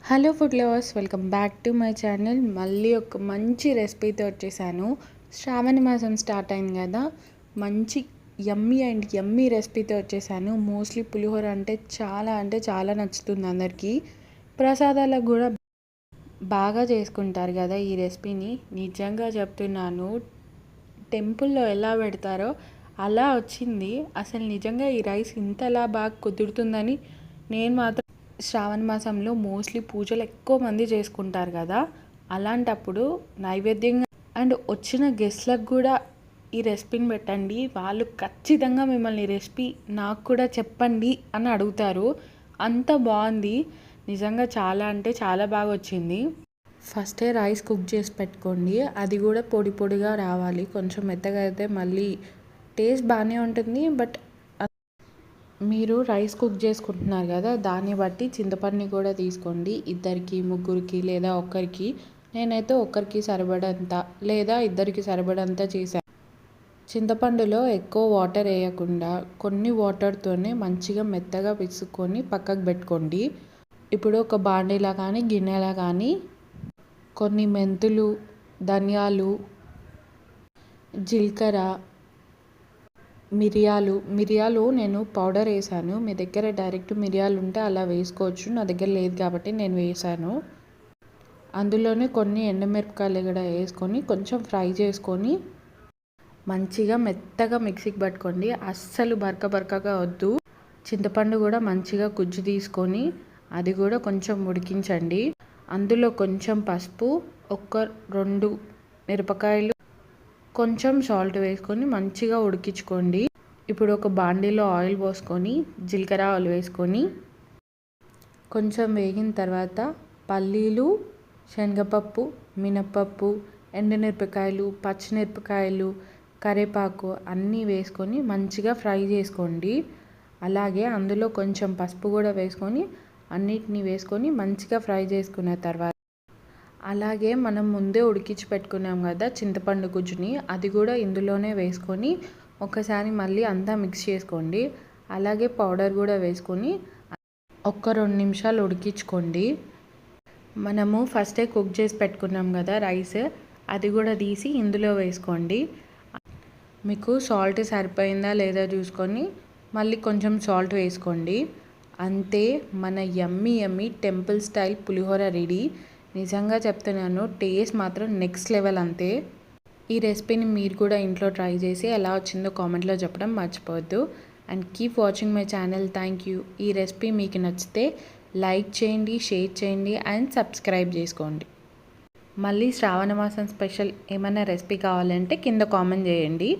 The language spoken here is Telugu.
Hello food lovers, welcome back to my channel. మళ్ళీ ఒక మంచి రెసిపీతో వచ్చేసాను. శ్రావణ మాసం స్టార్ట్ అయింది కదా, మంచి యమ్మీ అండ్ యమ్మీ రెసిపీతో వచ్చేసాను. మోస్ట్లీ పులిహోర అంటే చాలా నచ్చుతుంది అందరికీ. ప్రసాదాలకు కూడా బాగా చేసుకుంటారు కదా ఈ రెసిపీని. నిజంగా చెప్తున్నాను, టెంపుల్లో ఎలా పెడతారో అలా వచ్చింది. అసలు నిజంగా ఈ రైస్ ఇంతలా బాగా కుదురుతుందని నేను మాత్రం శ్రావణ మాసంలో మోస్ట్లీ పూజలు ఎక్కువ మంది చేసుకుంటారు కదా, అలాంటప్పుడు నైవేద్యంగా అండ్ వచ్చిన గెస్ట్లకు కూడా ఈ రెసిపీని పెట్టండి. వాళ్ళు ఖచ్చితంగా మిమ్మల్ని రెసిపీ నాకు కూడా చెప్పండి అని అడుగుతారు. అంత బాగుంది నిజంగా. చాలా బాగా వచ్చింది. ఫస్టే రైస్ కుక్ చేసి పెట్టుకోండి. అది కూడా పొడి పొడిగా రావాలి. కొంచెం మెత్తగా అయితే మళ్ళీ టేస్ట్ బాగానే ఉంటుంది. బట్ మీరు రైస్ కుక్ చేసుకుంటున్నారు కదా, దాన్ని బట్టి చింతపండుని కూడా తీసుకోండి. ఇద్దరికి, ముగ్గురికి లేదా ఒక్కరికి. నేనైతే ఒక్కరికి సరిపడంత లేదా ఇద్దరికి సరిపడంత చేశాను. చింతపండులో ఎక్కువ వాటర్ వేయకుండా కొన్ని వాటర్తోనే మంచిగా మెత్తగా పిసుక్కొని పక్కకు పెట్టుకోండి. ఇప్పుడు ఒక బాండీలా కానీ గిన్నెలా కానీ కొన్ని మెంతులు, ధనియాలు, జీలకర్ర, మిరియాలు నేను పౌడర్ వేసాను. మీ దగ్గర డైరెక్ట్ మిరియాలు ఉంటే అలా వేసుకోవచ్చు. నా దగ్గర లేదు కాబట్టి నేను వేసాను. అందులోనే కొన్ని ఎండుమిరపకాయలు కూడా వేసుకొని కొంచెం ఫ్రై చేసుకొని మంచిగా మెత్తగా మిక్సీకి పట్టుకోండి. అస్సలు బరకగా వద్దు. చింతపండు కూడా మంచిగా గుజ్జు తీసుకొని అది కూడా కొంచెం ఉడికించండి. అందులో కొంచెం పసుపు, 1-2 మిరపకాయలు, కొంచెం సాల్ట్ వేసుకొని మంచిగా ఉడికించుకోండి. ఇప్పుడు ఒక బాండీలో ఆయిల్ పోసుకొని జీలకర్ర ఆయిల్ వేసుకొని కొంచెం వేగిన తర్వాత పల్లీలు, శనగపప్పు, మినపప్పు, ఎండుమిరపకాయలు, పచ్చిమిరపకాయలు, కరివేపాకు అన్నీ వేసుకొని మంచిగా ఫ్రై చేసుకోండి. అలాగే అందులో కొంచెం పసుపు కూడా వేసుకొని అన్నిటినీ వేసుకొని మంచిగా ఫ్రై చేసుకున్న తర్వాత అలాగే మనం ముందే ఉడికించి పెట్టుకున్నాం కదా చింతపండు గుజ్జుని, అది కూడా ఇందులోనే వేసుకొని ఒకసారి మళ్ళీ అంతా మిక్స్ చేసుకోండి. అలాగే పౌడర్ కూడా వేసుకొని 1-2 నిమిషాలు ఉడికించుకోండి. మనము ఫస్టే కుక్ చేసి పెట్టుకున్నాం కదా రైస్, అది కూడా తీసి ఇందులో వేసుకోండి. మీకు సాల్ట్ సరిపోయిందా లేదా చూసుకొని మళ్ళీ కొంచెం సాల్ట్ వేసుకోండి. అంతే, మన యమ్మీ టెంపుల్ స్టైల్ పులిహోర రెడీ. నిజంగా చెప్తున్నాను, టేస్ట్ మాత్రం నెక్స్ట్ లెవెల్. అంతే. ఈ రెసిపీని మీరు కూడా ఇంట్లో ట్రై చేసి ఎలా వచ్చిందో కామెంట్లో చెప్పడం మర్చిపోవద్దు. And keep watching my channel. Thank you. ఈ రెసిపీ మీకు నచ్చితే లైక్ చేయండి, షేర్ చేయండి అండ్ సబ్స్క్రైబ్ చేసుకోండి. మళ్ళీ శ్రావణ మాసం స్పెషల్ ఏమైనా రెసిపీ కావాలంటే కింద కామెంట్ చేయండి.